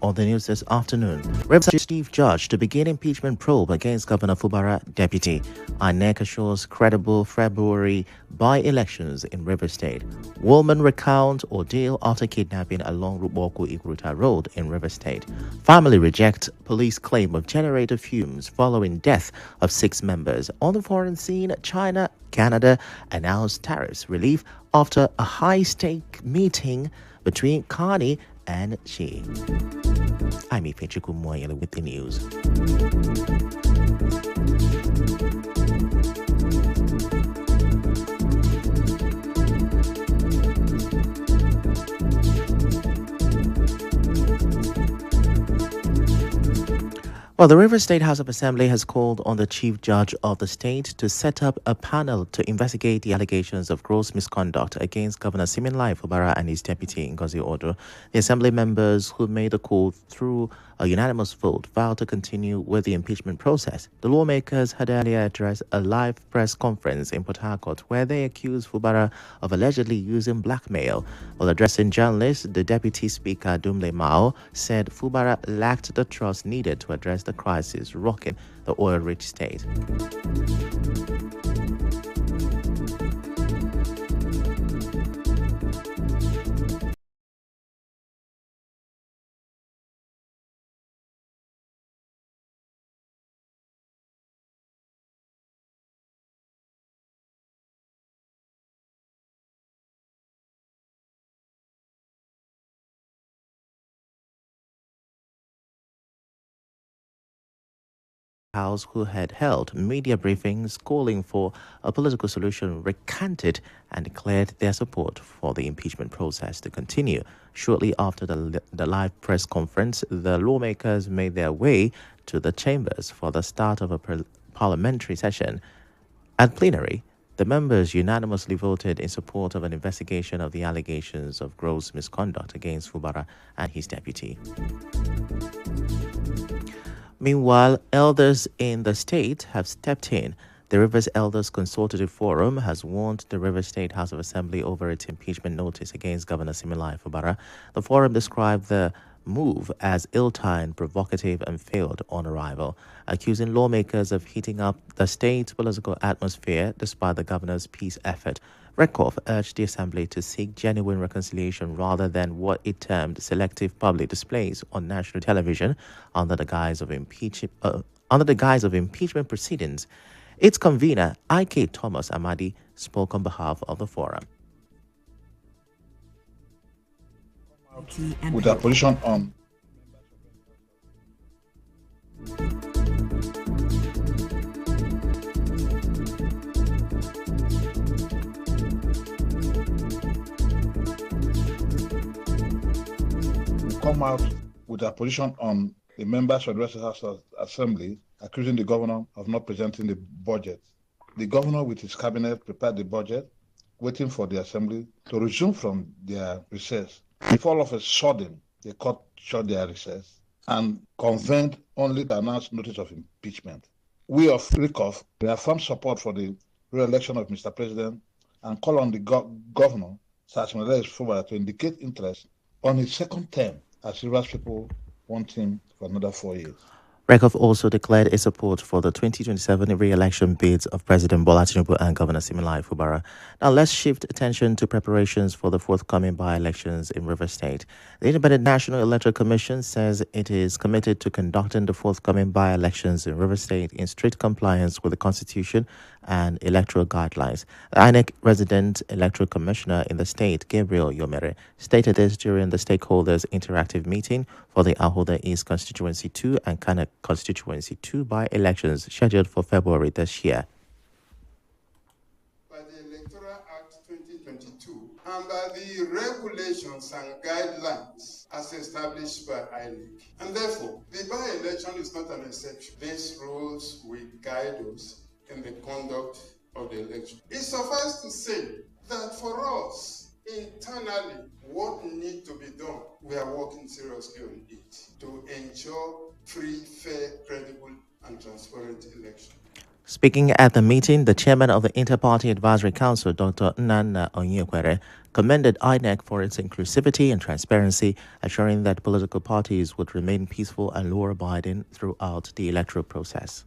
on the news this afternoon. Riverside Chief Judge to begin impeachment probe against Governor Fubara deputy. INEC assures credible February by-elections in River State. Woman recount ordeal after kidnapping along Ruboku Iguruta Road in River State. Family reject police claim of generator fumes following death of 6 members. On the foreign scene, China, Canada announced tariffs relief after a high-stake meeting between Carney and Xi. I'm Ifechukwu Muonyili with the news. Well, the River State House of Assembly has called on the Chief Judge of the state to set up a panel to investigate the allegations of gross misconduct against Governor Siminalayi Fubara and his deputy Ngozi Odo. The Assembly members who made the call through a unanimous vote vowed to continue with the impeachment process. The lawmakers had earlier addressed a live press conference in Port Harcourt where they accused Fubara of allegedly using blackmail. While addressing journalists, the Deputy Speaker Dumle Mao said Fubara lacked the trust needed to address the crisis rocking the oil-rich state. House, who had held media briefings calling for a political solution, recanted and declared their support for the impeachment process to continue. Shortly after the live press conference, the lawmakers made their way to the chambers for the start of a parliamentary session. At plenary, the members unanimously voted in support of an investigation of the allegations of gross misconduct against Fubara and his deputy. Meanwhile, elders in the state have stepped in. The Rivers Elders Consultative Forum has warned the Rivers State House of Assembly over its impeachment notice against Governor Siminalayi Fubara. The forum described the move as ill-timed, provocative, and failed on arrival, accusing lawmakers of heating up the state's political atmosphere despite the governor's peace effort. Redcliffe urged the Assembly to seek genuine reconciliation rather than what it termed selective public displays on national television under the guise of impeachment proceedings. Its convener, I.K. Thomas Amadi, spoke on behalf of the forum. With their position on come out with their position on the members of the Rest House of Assembly accusing the governor of not presenting the budget. The governor with his cabinet prepared the budget, waiting for the Assembly to resume from their recess. If all of a sudden they cut short their recess and convened only to announce notice of impeachment. We of RICOF reaffirm support for the re-election of Mr. President and call on the governor, Siminalayi Fubara, to indicate interest on his second term as Rivers people want him for another 4 years. Redcliffe also declared its support for the 2027 re-election bids of President Bola Tinubu and Governor Siminalayi Fubara. Now let's shift attention to preparations for the forthcoming by-elections in River State. The Independent National Electoral Commission says it is committed to conducting the forthcoming by-elections in River State in strict compliance with the Constitution and electoral guidelines. The INEC resident electoral commissioner in the state, Gabriel Yomere, stated this during the stakeholders interactive meeting for the Ahoda East Constituency 2 and Kana Constituency 2 by-elections scheduled for February this year. By the Electoral Act 2022 and by the regulations and guidelines as established by INEC. And therefore, the by-election is not an exception. These rules will guide us in the conduct of the election. It suffices to say that for us, internally, what needs to be done, we are working seriously on it to ensure free, fair, credible, and transparent election. Speaking at the meeting, the chairman of the Inter-Party Advisory Council, Dr. Nnanna Onyekwere, commended INEC for its inclusivity and transparency, assuring that political parties would remain peaceful and law-abiding throughout the electoral process.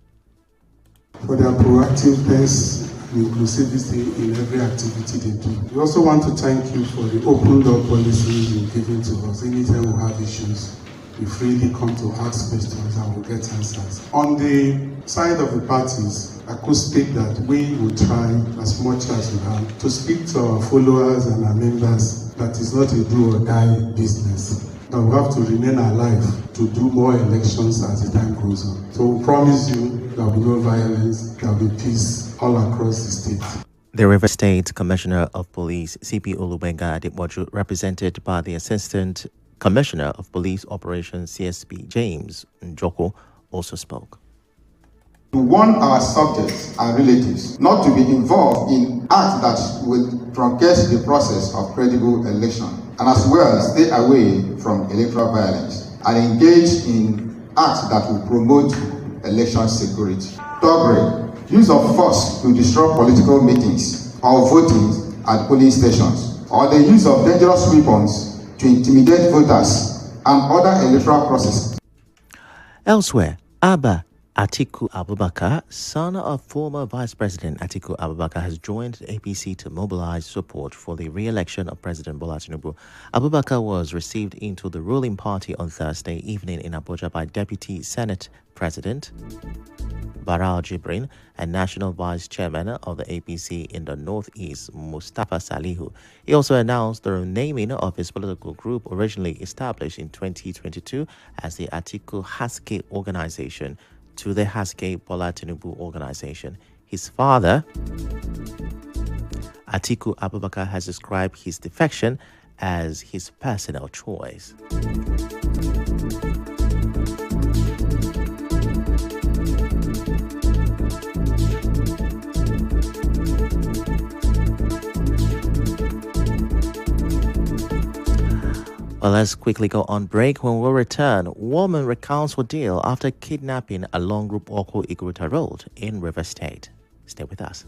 For their proactiveness and inclusivity in every activity they do. We also want to thank you for the open door policy you've given to us. Anytime we have issues, we freely come to ask questions and we'll get answers. On the side of the parties, I could speak that we will try as much as we can to speak to our followers and our members that it's not a do or die business. That we have to remain alive to do more elections as the time goes on. So we promise you there will be no violence, there will be peace all across the state. The River State Commissioner of Police, CP Olubenga Adepoju, represented by the Assistant Commissioner of Police Operations, CSP James Njoko, also spoke. We warn our subjects and relatives not to be involved in acts that will truncate the process of credible election, and as well stay away from electoral violence and engage in acts that will promote election security. Thuggery, use of force to disrupt political meetings or voting at polling stations, or the use of dangerous weapons to intimidate voters and other electoral processes. Elsewhere, Abba Atiku Abubakar, son of former Vice President Atiku Abubakar, has joined the APC to mobilize support for the re-election of President Bola Tinubu. Abubakar was received into the ruling party on Thursday evening in Abuja by Deputy Senate President Barau Jibrin and National Vice Chairman of the APC in the Northeast, Mustafa Salihu. He also announced the renaming of his political group, originally established in 2022 as the Atiku Haske Organization, to the Haske Bola Tinubu Organization. His father, Atiku Abubakar, has described his defection as his personal choice. Well, let's quickly go on break. When we return, woman recounts ordeal after kidnapping along Group Oko Iguruta Road in River State. Stay with us.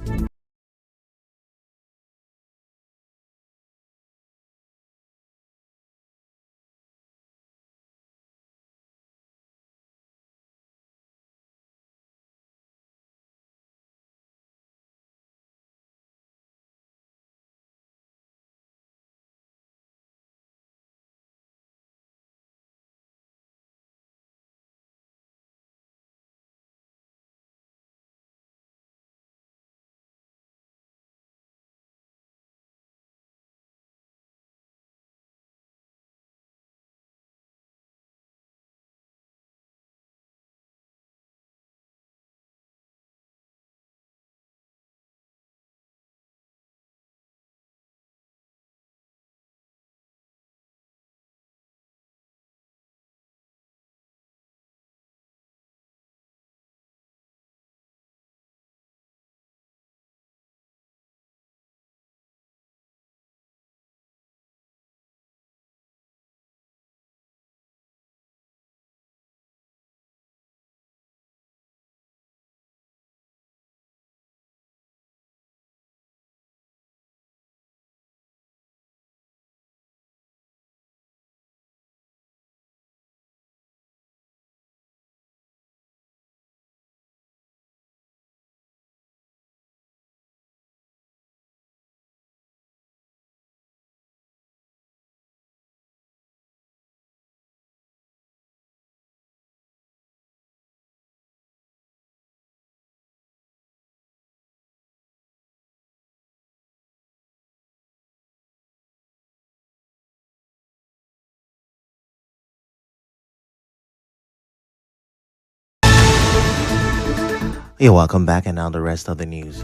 You're welcome back, and now the rest of the news.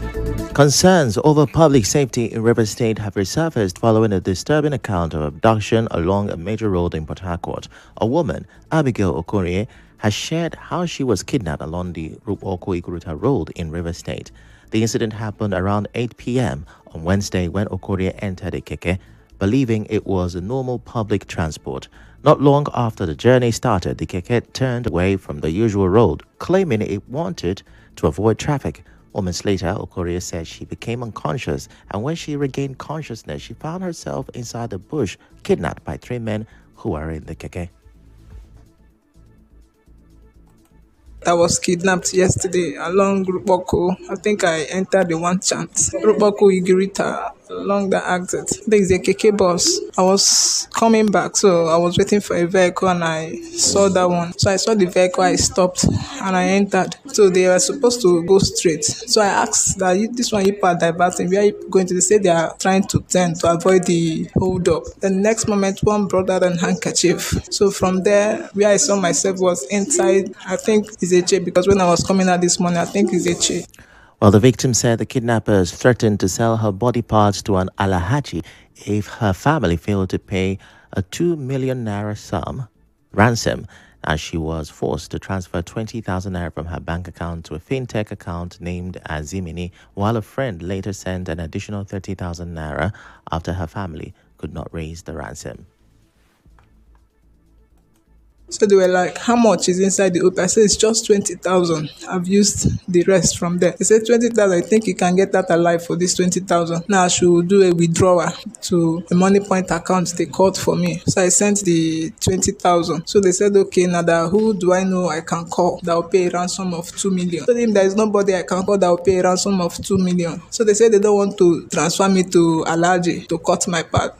Concerns over public safety in River State have resurfaced following a disturbing account of abduction along a major road in Port Harcourt. A woman, Abigail Okorie, has shared how she was kidnapped along the Oko Iguruta Road in River State. The incident happened around 8 p.m. on Wednesday when Okorie entered a keke, believing it was a normal public transport. Not long after the journey started, the keke turned away from the usual road, claiming it wanted to avoid traffic. Moments later, Okorie said she became unconscious, and when she regained consciousness, she found herself inside the bush, kidnapped by 3 men who were in the keke. I was kidnapped yesterday along Rupoko. I think I entered the one chant. Rupoko Igirita along the exit. There is a KK bus. I was coming back, so I was waiting for a vehicle and I saw that one. So I saw the vehicle, I stopped and I entered. So they were supposed to go straight. So I asked that this one you are diverting, where are you going to? They say they are trying to turn to avoid the hold up. The next moment, one brought out a handkerchief. So from there, where I saw myself was inside, I think it's Eche, because when I was coming out this morning, I think it's Eche. Well, the victim said the kidnappers threatened to sell her body parts to an Alahaji if her family failed to pay a 2 million naira ransom, as she was forced to transfer 20,000 naira from her bank account to a fintech account named Azimini, while a friend later sent an additional 30,000 naira after her family could not raise the ransom. So they were like, how much is inside the OP? I said, it's just 20,000. I've used the rest from there. They said 20,000, I think you can get that alive for this 20,000. Now I should do a withdrawal to a money point account they called for me. So I sent the 20,000. So they said, okay, now that who do I know I can call that will pay a ransom of 2 million? I told him there is nobody I can call that will pay a ransom of 2 million. So they said they don't want to transfer me to Alaji to cut my part.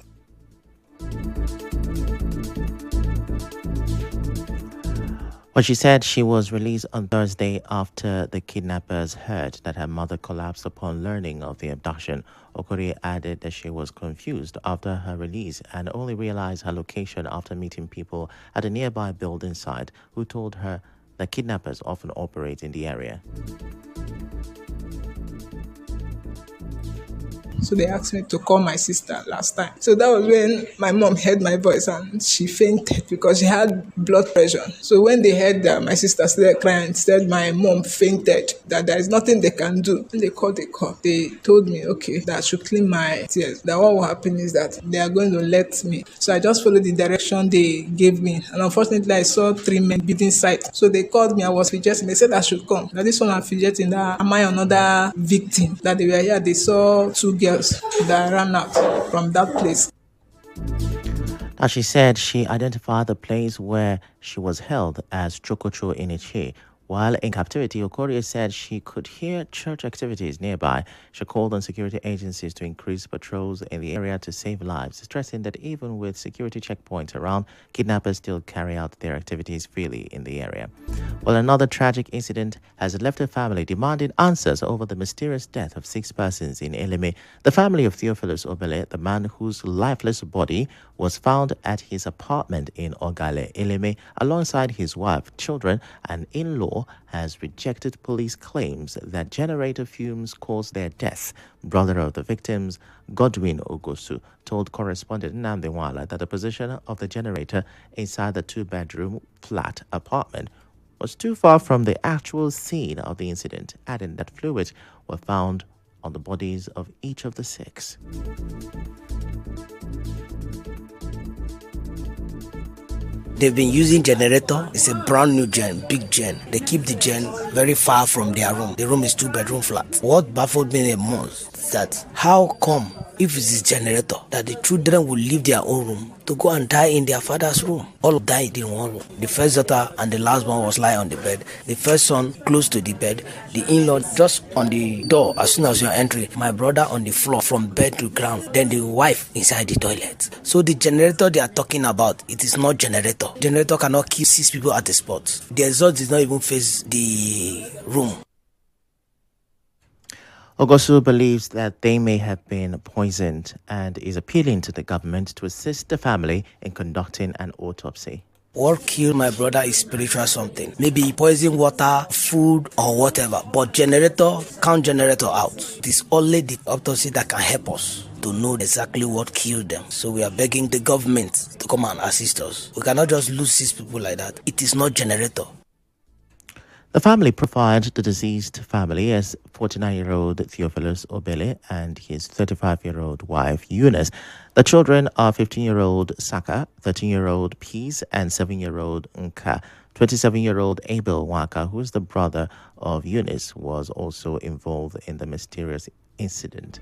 Well, she said she was released on Thursday after the kidnappers heard that her mother collapsed upon learning of the abduction. Okorie added that she was confused after her release and only realized her location after meeting people at a nearby building site who told her that kidnappers often operate in the area. So they asked me to call my sister last time. So that was when my mom heard my voice and she fainted because she had blood pressure. So when they heard that, my sister started crying and said my mom fainted, that there is nothing they can do. When they called the call, they told me, okay, that I should clean my tears. That what will happen is that they are going to let me. So I just followed the direction they gave me. And unfortunately, I saw 3 men beating sight. So they called me, I was fidgeting. They said I should come. Now this one I'm fidgeting, that am I another victim? That they were here, they saw 2 girls that ran out from that place. Now, she said she identified the place where she was held as Chokocho Inichi. While in captivity, Okorie said she could hear church activities nearby. She called on security agencies to increase patrols in the area to save lives, stressing that even with security checkpoints around, kidnappers still carry out their activities freely in the area. Well, another tragic incident has left her family demanding answers over the mysterious death of 6 persons in Eleme. The family of Theophilus Obele, the man whose lifeless body was found at his apartment in Ogale, Eleme, alongside his wife, children, and in-law, has rejected police claims that generator fumes caused their death. Brother of the victims, Godwin Ogosu, told correspondent Nnamdi Nwala that the position of the generator inside the 2-bedroom flat apartment was too far from the actual scene of the incident, adding that fluids were found on the bodies of each of the 6. They've been using generator. It's a brand new gen, big gen. They keep the gen very far from their room. The room is 2-bedroom flat. What baffled me the most is that how come, if it's a generator, that the children will leave their own room to go and die in their father's room? All died in one room. The first daughter and the last one was lying on the bed. The first son close to the bed. The in-law just on the door as soon as you're entering. My brother on the floor from bed to ground. Then the wife inside the toilet. So the generator they are talking about, it is not generator. Generator cannot keep 6 people at the spot. The exhaust did not even face the room. Ogosu believes that they may have been poisoned and is appealing to the government to assist the family in conducting an autopsy. What killed my brother is spiritual something. Maybe poison water, food, or whatever. But generator can't generator out. It is only the autopsy that can help us to know exactly what killed them. So we are begging the government to come and assist us. We cannot just lose 6 people like that. It is not generator. The family profiled the deceased family as 49-year-old Theophilus Obele and his 35-year-old wife, Eunice. The children are 15-year-old Saka, 13-year-old Peace, and 7-year-old Nka. 27-year-old Abel Waka, who is the brother of Eunice, was also involved in the mysterious incident.